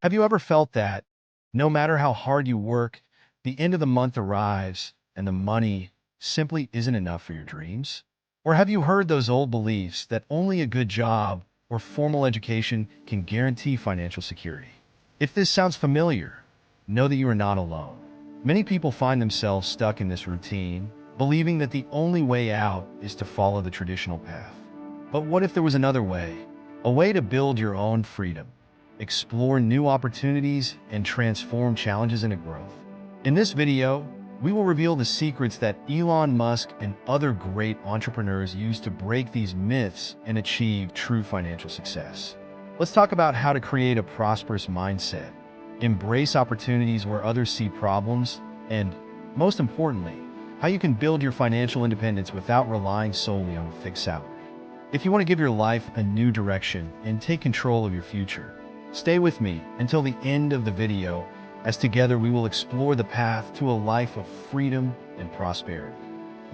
Have you ever felt that no matter how hard you work, the end of the month arrives and the money simply isn't enough for your dreams? Or have you heard those old beliefs that only a good job or formal education can guarantee financial security? If this sounds familiar, know that you are not alone. Many people find themselves stuck in this routine, believing that the only way out is to follow the traditional path. But what if there was another way? A way to build your own freedom, explore new opportunities, and transform challenges into growth. In this video, we will reveal the secrets that Elon Musk and other great entrepreneurs use to break these myths and achieve true financial success. Let's talk about how to create a prosperous mindset, embrace opportunities where others see problems, and, most importantly, how you can build your financial independence without relying solely on a fixed salary. If you want to give your life a new direction and take control of your future, stay with me until the end of the video, as together we will explore the path to a life of freedom and prosperity.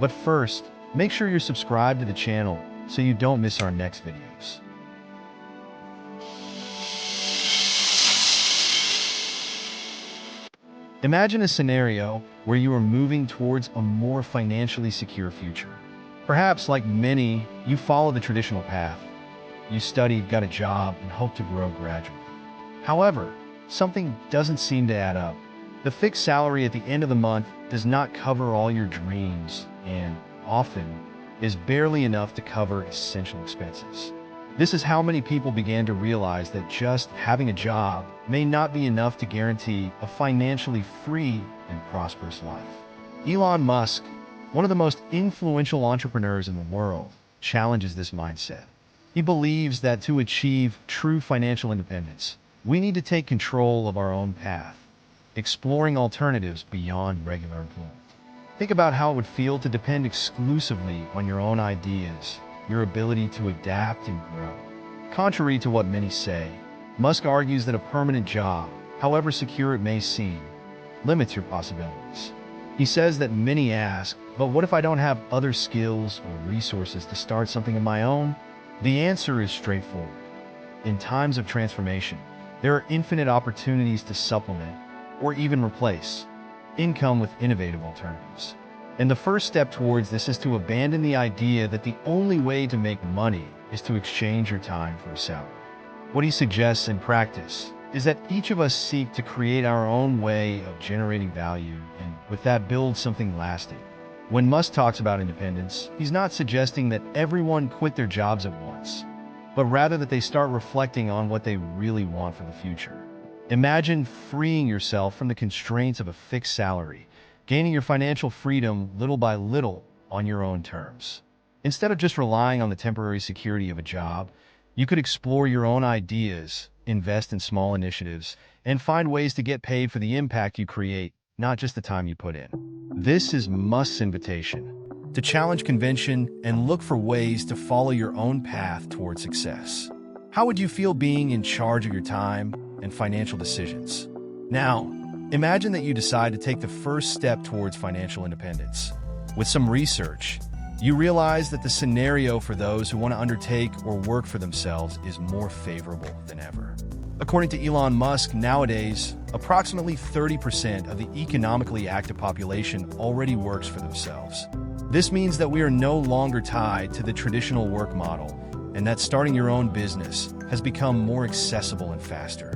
But first, make sure you're subscribed to the channel so you don't miss our next videos. Imagine a scenario where you are moving towards a more financially secure future. Perhaps, like many, you follow the traditional path. You studied, got a job, and hope to grow gradually. However, something doesn't seem to add up. The fixed salary at the end of the month does not cover all your dreams and often is barely enough to cover essential expenses. This is how many people began to realize that just having a job may not be enough to guarantee a financially free and prosperous life. Elon Musk, one of the most influential entrepreneurs in the world, challenges this mindset. He believes that to achieve true financial independence, we need to take control of our own path, exploring alternatives beyond regular employment. Think about how it would feel to depend exclusively on your own ideas, your ability to adapt and grow. Contrary to what many say, Musk argues that a permanent job, however secure it may seem, limits your possibilities. He says that many ask, but what if I don't have other skills or resources to start something of my own? The answer is straightforward. In times of transformation, there are infinite opportunities to supplement, or even replace, income with innovative alternatives. And the first step towards this is to abandon the idea that the only way to make money is to exchange your time for a salary. What he suggests in practice is that each of us seek to create our own way of generating value and with that build something lasting. When Musk talks about independence, he's not suggesting that everyone quit their jobs at once, but rather that they start reflecting on what they really want for the future. Imagine freeing yourself from the constraints of a fixed salary, gaining your financial freedom little by little on your own terms. Instead of just relying on the temporary security of a job, you could explore your own ideas, invest in small initiatives, and find ways to get paid for the impact you create, not just the time you put in. This is Musk's invitation to challenge convention and look for ways to follow your own path toward success. How would you feel being in charge of your time and financial decisions? Now, imagine that you decide to take the first step towards financial independence. With some research, you realize that the scenario for those who want to undertake or work for themselves is more favorable than ever. According to Elon Musk, nowadays, approximately 30% of the economically active population already works for themselves. This means that we are no longer tied to the traditional work model, and that starting your own business has become more accessible and faster.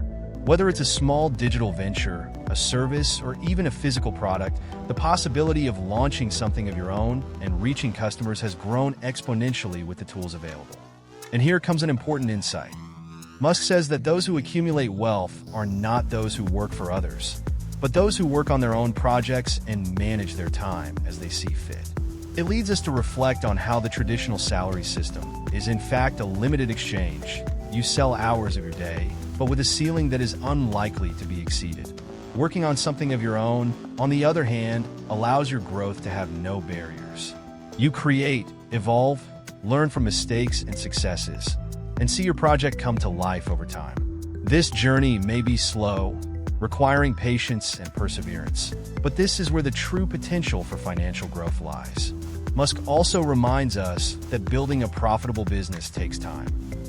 Whether it's a small digital venture, a service, or even a physical product, the possibility of launching something of your own and reaching customers has grown exponentially with the tools available. And here comes an important insight. Musk says that those who accumulate wealth are not those who work for others, but those who work on their own projects and manage their time as they see fit. It leads us to reflect on how the traditional salary system is in fact a limited exchange. You sell hours of your day, but with a ceiling that is unlikely to be exceeded. Working on something of your own, on the other hand, allows your growth to have no barriers. You create, evolve, learn from mistakes and successes, and see your project come to life over time. This journey may be slow, requiring patience and perseverance, but this is where the true potential for financial growth lies. Musk also reminds us that building a profitable business takes time.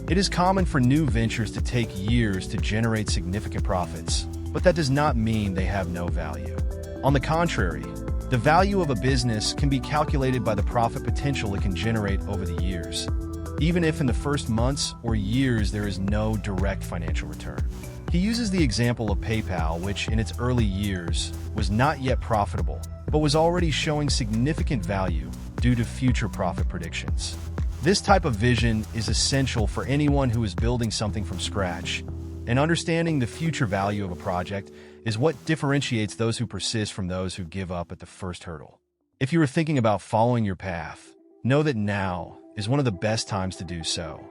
It is common for new ventures to take years to generate significant profits, but that does not mean they have no value. On the contrary, the value of a business can be calculated by the profit potential it can generate over the years, even if in the first months or years there is no direct financial return. He uses the example of PayPal, which in its early years was not yet profitable, but was already showing significant value due to future profit predictions. This type of vision is essential for anyone who is building something from scratch, and understanding the future value of a project is what differentiates those who persist from those who give up at the first hurdle. If you are thinking about following your path, know that now is one of the best times to do so.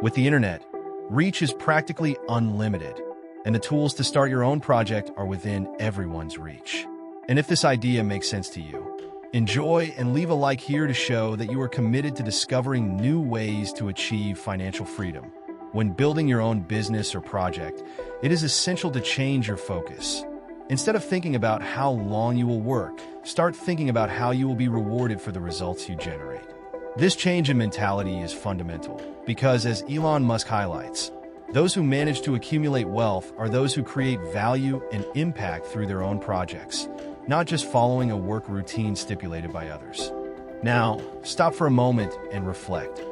With the internet, reach is practically unlimited, and the tools to start your own project are within everyone's reach. And if this idea makes sense to you, enjoy and leave a like here to show that you are committed to discovering new ways to achieve financial freedom. When building your own business or project, it is essential to change your focus. Instead of thinking about how long you will work, start thinking about how you will be rewarded for the results you generate. This change in mentality is fundamental because, as Elon Musk highlights, those who manage to accumulate wealth are those who create value and impact through their own projects, not just following a work routine stipulated by others. Now, stop for a moment and reflect.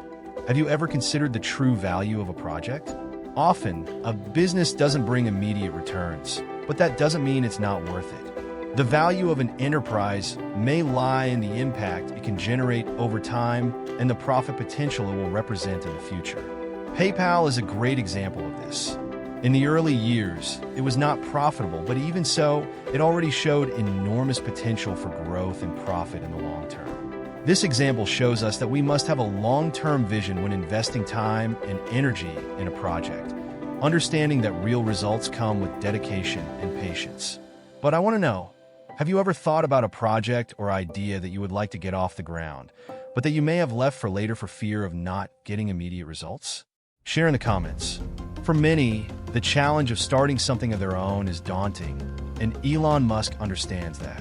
Have you ever considered the true value of a project? Often, a business doesn't bring immediate returns, but that doesn't mean it's not worth it. The value of an enterprise may lie in the impact it can generate over time and the profit potential it will represent in the future. PayPal is a great example of this. In the early years, it was not profitable, but even so, it already showed enormous potential for growth and profit in the long term. This example shows us that we must have a long-term vision when investing time and energy in a project, understanding that real results come with dedication and patience. But I want to know, have you ever thought about a project or idea that you would like to get off the ground, but that you may have left for later for fear of not getting immediate results? Share in the comments. For many, the challenge of starting something of their own is daunting, and Elon Musk understands that.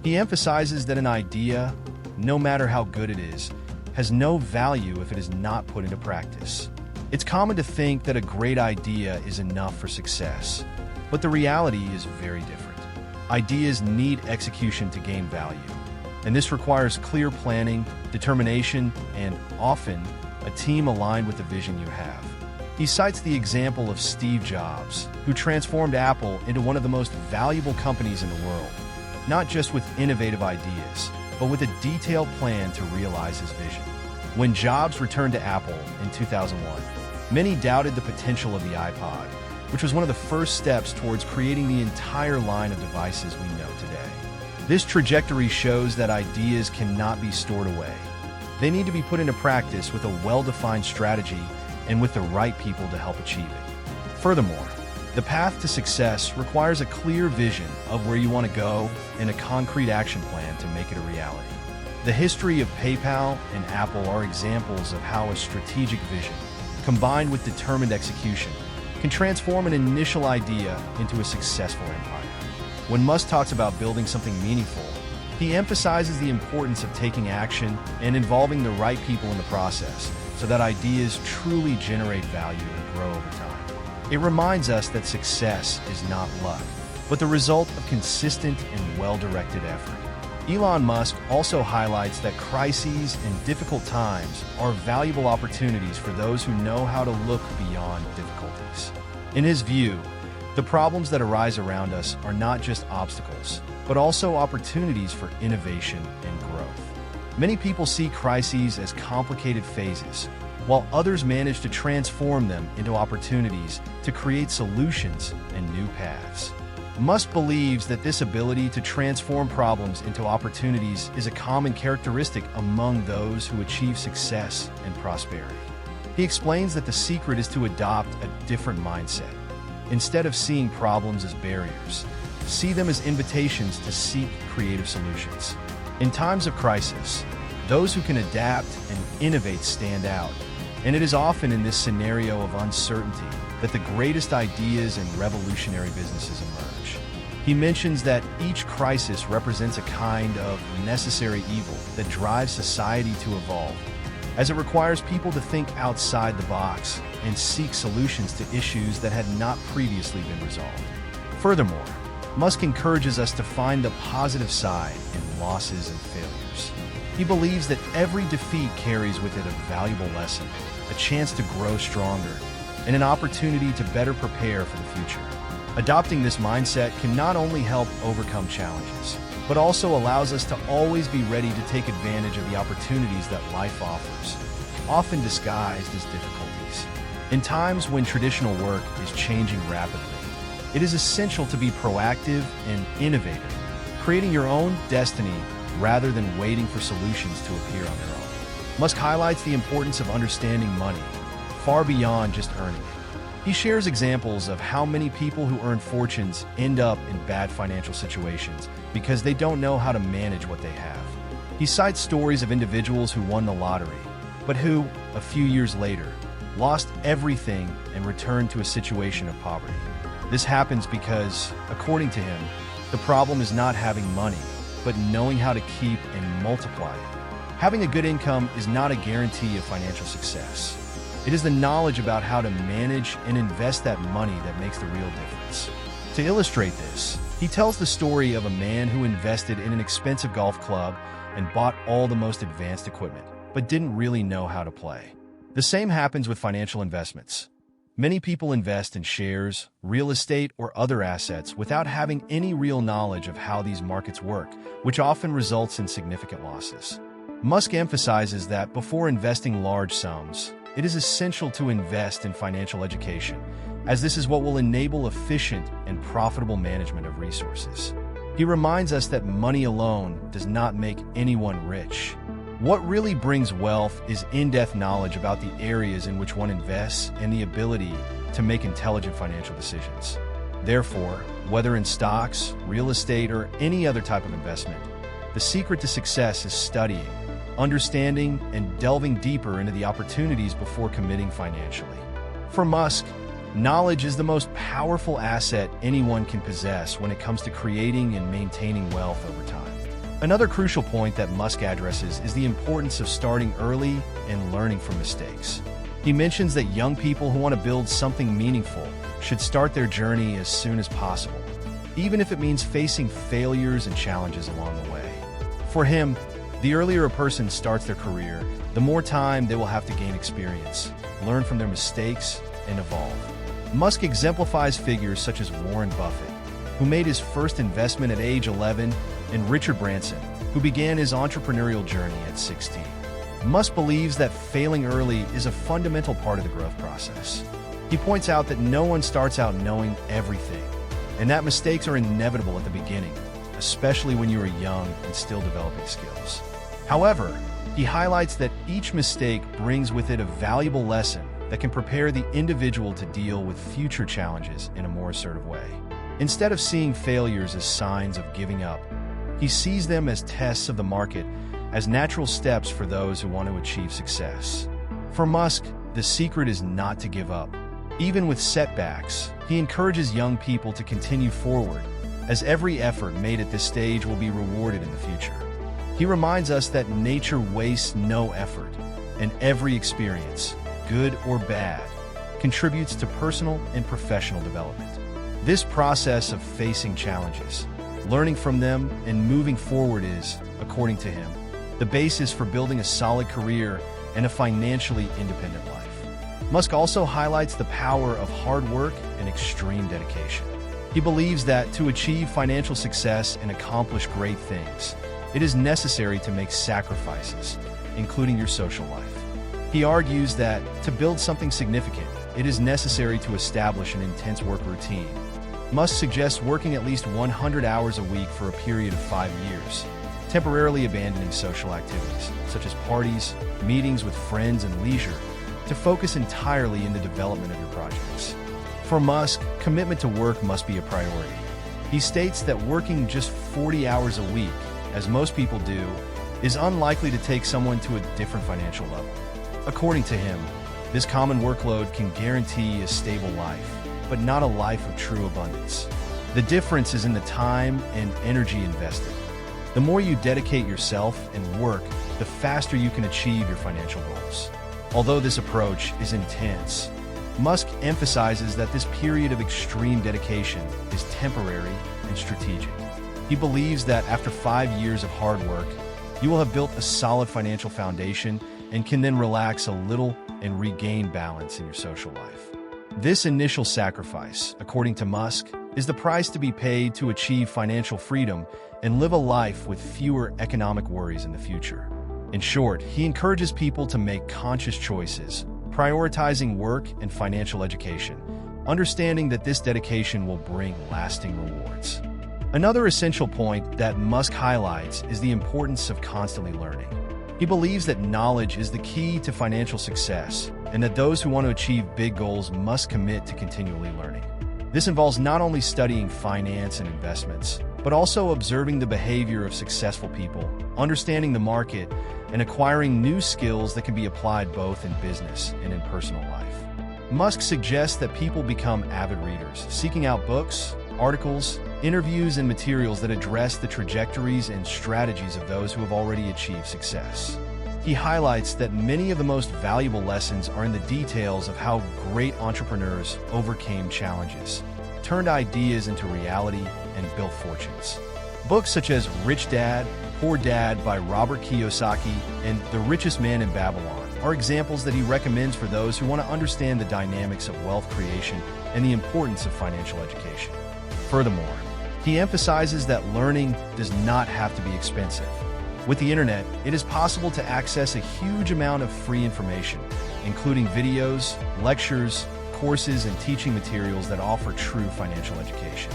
He emphasizes that an idea, no matter how good it is, has no value if it is not put into practice. It's common to think that a great idea is enough for success, but the reality is very different. Ideas need execution to gain value, and this requires clear planning, determination, and often a team aligned with the vision you have. He cites the example of Steve Jobs, who transformed Apple into one of the most valuable companies in the world, not just with innovative ideas, but with a detailed plan to realize his vision. When Jobs returned to Apple in 2001, many doubted the potential of the iPod, which was one of the first steps towards creating the entire line of devices we know today. This trajectory shows that ideas cannot be stored away. They need to be put into practice with a well-defined strategy and with the right people to help achieve it. Furthermore, the path to success requires a clear vision of where you want to go and a concrete action plan to make it a reality. The history of PayPal and Apple are examples of how a strategic vision, combined with determined execution, can transform an initial idea into a successful empire. When Musk talks about building something meaningful, he emphasizes the importance of taking action and involving the right people in the process so that ideas truly generate value and grow over time. It reminds us that success is not luck, but the result of consistent and well-directed effort. Elon Musk also highlights that crises and difficult times are valuable opportunities for those who know how to look beyond difficulties. In his view, the problems that arise around us are not just obstacles, but also opportunities for innovation and growth. Many people see crises as complicated phases, while others manage to transform them into opportunities to create solutions and new paths. Musk believes that this ability to transform problems into opportunities is a common characteristic among those who achieve success and prosperity. He explains that the secret is to adopt a different mindset. Instead of seeing problems as barriers, see them as invitations to seek creative solutions. In times of crisis, those who can adapt and innovate stand out, and it is often in this scenario of uncertainty that the greatest ideas and revolutionary businesses emerge. He mentions that each crisis represents a kind of necessary evil that drives society to evolve, as it requires people to think outside the box and seek solutions to issues that had not previously been resolved. Furthermore, Musk encourages us to find the positive side in losses and failures. He believes that every defeat carries with it a valuable lesson, a chance to grow stronger, and an opportunity to better prepare for the future. Adopting this mindset can not only help overcome challenges, but also allows us to always be ready to take advantage of the opportunities that life offers, often disguised as difficulties. In times when traditional work is changing rapidly, it is essential to be proactive and innovative, creating your own destiny rather than waiting for solutions to appear on their own. Musk highlights the importance of understanding money, far beyond just earning it. He shares examples of how many people who earn fortunes end up in bad financial situations because they don't know how to manage what they have. He cites stories of individuals who won the lottery, but who, a few years later, lost everything and returned to a situation of poverty. This happens because, according to him, the problem is not having money, but knowing how to keep and multiply it. Having a good income is not a guarantee of financial success. It is the knowledge about how to manage and invest that money that makes the real difference. To illustrate this, he tells the story of a man who invested in an expensive golf club and bought all the most advanced equipment, but didn't really know how to play. The same happens with financial investments. Many people invest in shares, real estate, or other assets without having any real knowledge of how these markets work, which often results in significant losses. Musk emphasizes that before investing large sums, it is essential to invest in financial education, as this is what will enable efficient and profitable management of resources. He reminds us that money alone does not make anyone rich. What really brings wealth is in-depth knowledge about the areas in which one invests and the ability to make intelligent financial decisions. Therefore, whether in stocks, real estate, or any other type of investment, the secret to success is studying, understanding, and delving deeper into the opportunities before committing financially. For Musk, knowledge is the most powerful asset anyone can possess when it comes to creating and maintaining wealth over time. Another crucial point that Musk addresses is the importance of starting early and learning from mistakes. He mentions that young people who want to build something meaningful should start their journey as soon as possible, even if it means facing failures and challenges along the way. For him, the earlier a person starts their career, the more time they will have to gain experience, learn from their mistakes, and evolve. Musk exemplifies figures such as Warren Buffett, who made his first investment at age 11, and Richard Branson, who began his entrepreneurial journey at 16. Musk believes that failing early is a fundamental part of the growth process. He points out that no one starts out knowing everything, and that mistakes are inevitable at the beginning, especially when you are young and still developing skills. However, he highlights that each mistake brings with it a valuable lesson that can prepare the individual to deal with future challenges in a more assertive way. Instead of seeing failures as signs of giving up, he sees them as tests of the market, as natural steps for those who want to achieve success. For Musk, the secret is not to give up. Even with setbacks, he encourages young people to continue forward, as every effort made at this stage will be rewarded in the future. He reminds us that nature wastes no effort, and every experience, good or bad, contributes to personal and professional development. This process of facing challenges, learning from them, and moving forward is, according to him, the basis for building a solid career and a financially independent life. Musk also highlights the power of hard work and extreme dedication. He believes that to achieve financial success and accomplish great things, it is necessary to make sacrifices, including your social life. He argues that to build something significant, it is necessary to establish an intense work routine. Musk suggests working at least 100 hours a week for a period of 5 years, temporarily abandoning social activities, such as parties, meetings with friends, and leisure, to focus entirely in the development of your projects. For Musk, commitment to work must be a priority. He states that working just 40 hours a week, as most people do, is unlikely to take someone to a different financial level. According to him, this common workload can guarantee a stable life, but not a life of true abundance. The difference is in the time and energy invested. The more you dedicate yourself and work, the faster you can achieve your financial goals. Although this approach is intense, Musk emphasizes that this period of extreme dedication is temporary and strategic. He believes that after 5 years of hard work, you will have built a solid financial foundation and can then relax a little and regain balance in your social life. This initial sacrifice, according to Musk, is the price to be paid to achieve financial freedom and live a life with fewer economic worries in the future. In short, he encourages people to make conscious choices, prioritizing work and financial education, understanding that this dedication will bring lasting rewards. Another essential point that Musk highlights is the importance of constantly learning. He believes that knowledge is the key to financial success, and that those who want to achieve big goals must commit to continually learning. This involves not only studying finance and investments, but also observing the behavior of successful people, understanding the market, and acquiring new skills that can be applied both in business and in personal life. Musk suggests that people become avid readers, seeking out books, articles, interviews, and materials that address the trajectories and strategies of those who have already achieved success. He highlights that many of the most valuable lessons are in the details of how great entrepreneurs overcame challenges, turned ideas into reality, and built fortunes. Books such as Rich Dad, Poor Dad by Robert Kiyosaki and The Richest Man in Babylon are examples that he recommends for those who want to understand the dynamics of wealth creation and the importance of financial education. Furthermore, he emphasizes that learning does not have to be expensive. With the internet, it is possible to access a huge amount of free information, including videos, lectures, courses, and teaching materials that offer true financial education.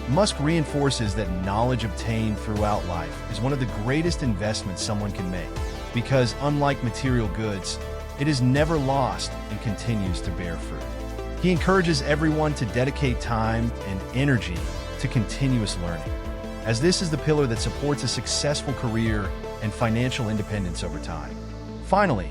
Musk reinforces that knowledge obtained throughout life is one of the greatest investments someone can make, because unlike material goods, it is never lost and continues to bear fruit. He encourages everyone to dedicate time and energy to continuous learning, as this is the pillar that supports a successful career and financial independence over time. Finally,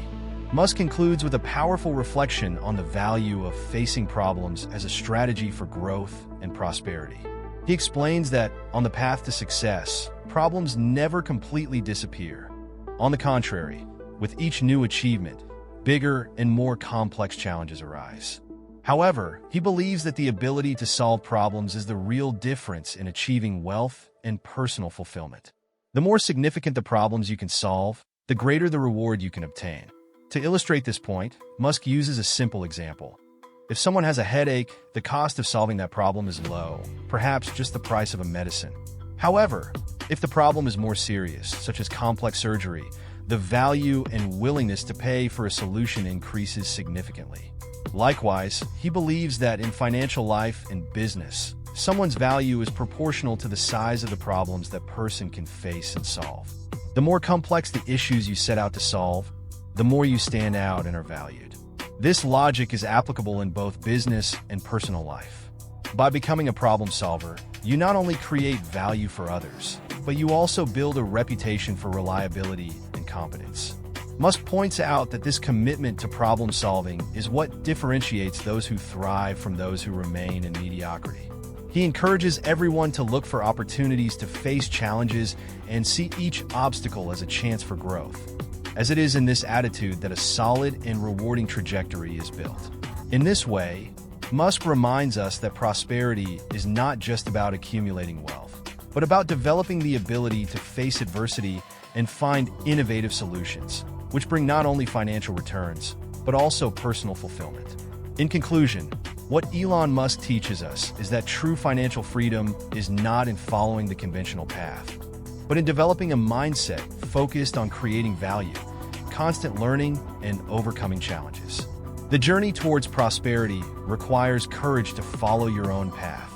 Musk concludes with a powerful reflection on the value of facing problems as a strategy for growth and prosperity. He explains that, on the path to success, problems never completely disappear. On the contrary, with each new achievement, bigger and more complex challenges arise. However, he believes that the ability to solve problems is the real difference in achieving wealth and personal fulfillment. The more significant the problems you can solve, the greater the reward you can obtain. To illustrate this point, Musk uses a simple example. If someone has a headache, the cost of solving that problem is low, perhaps just the price of a medicine. However, if the problem is more serious, such as complex surgery, the value and willingness to pay for a solution increases significantly. Likewise, he believes that in financial life and business, someone's value is proportional to the size of the problems that person can face and solve. The more complex the issues you set out to solve, the more you stand out and are valued. This logic is applicable in both business and personal life. By becoming a problem solver, you not only create value for others, but you also build a reputation for reliability and competence. Musk points out that this commitment to problem solving is what differentiates those who thrive from those who remain in mediocrity. He encourages everyone to look for opportunities to face challenges and see each obstacle as a chance for growth, as it is in this attitude that a solid and rewarding trajectory is built. In this way, Musk reminds us that prosperity is not just about accumulating wealth, but about developing the ability to face adversity and find innovative solutions, which bring not only financial returns, but also personal fulfillment. In conclusion, what Elon Musk teaches us is that true financial freedom is not in following the conventional path, but in developing a mindset focused on creating value, constant learning, and overcoming challenges. The journey towards prosperity requires courage to follow your own path,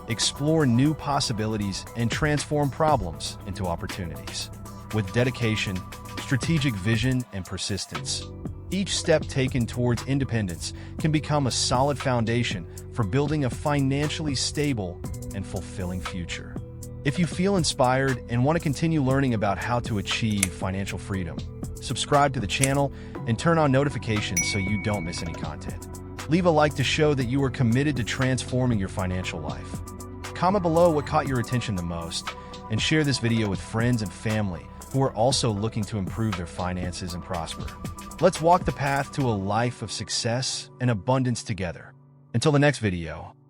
explore new possibilities, and transform problems into opportunities. With dedication, strategic vision, and persistence, each step taken towards independence can become a solid foundation for building a financially stable and fulfilling future. If you feel inspired and want to continue learning about how to achieve financial freedom, subscribe to the channel and turn on notifications so you don't miss any content. Leave a like to show that you are committed to transforming your financial life. Comment below what caught your attention the most, and share this video with friends and family who are also looking to improve their finances and prosper. Let's walk the path to a life of success and abundance together. Until the next video.